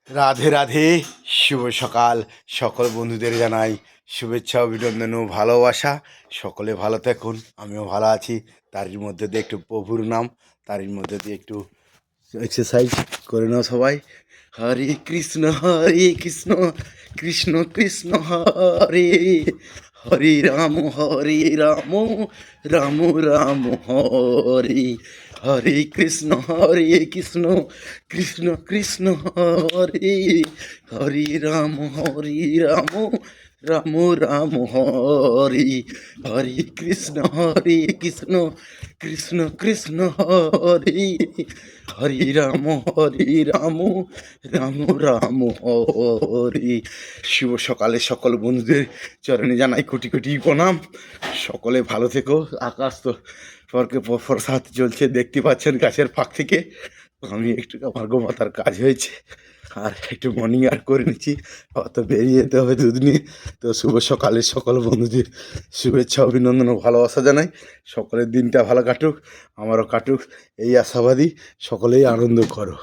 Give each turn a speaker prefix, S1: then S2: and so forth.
S1: রাধে রাধে, শুভ সকাল। সকল বন্ধুদের জানাই শুভেচ্ছা, অভিনন্দন ও ভালোবাসা। সকলে ভালো থাকুন, আমিও ভালো আছি। তারই মধ্যে দিয়ে একটু প্রভুর নাম, তারই মধ্যে দিয়ে একটু এক্সারসাইজ করে নাও সবাই। হরে কৃষ্ণ কৃষ্ণ কৃষ্ণ হরে হরে রাম রাম রাম হরে হরে কৃষ্ণ কৃষ্ণ কৃষ্ণ হরে হরে রাম রাম রাম হরে হরে কৃষ্ণ কৃষ্ণ কৃষ্ণ হরে হরে রাম রাম রাম হরে। শুভ সকালে সকল বন্ধুদের চরণে জানাই কোটি কোটি প্রণাম। সকলে ভালো থেকো। আকাশ তো স্বর্গে প্রসাদ চলছে, দেখতে পাচ্ছেন গাছের ফাঁক থেকে। আমি একটু আমার গোমাতার কাজ হয়েছে আর একটু মর্নিং ওয়াক করে নিচ্ছি, অত বেরিয়ে যেতে হবে দুধ নিয়ে। তো শুভ সকালে সকল বন্ধুদের শুভেচ্ছা, অভিনন্দন ও ভালোবাসা জানাই। সকলের দিনটা ভালো কাটুক, আমারও কাটুক, এই আশাবাদী। সকলেই আনন্দ করো।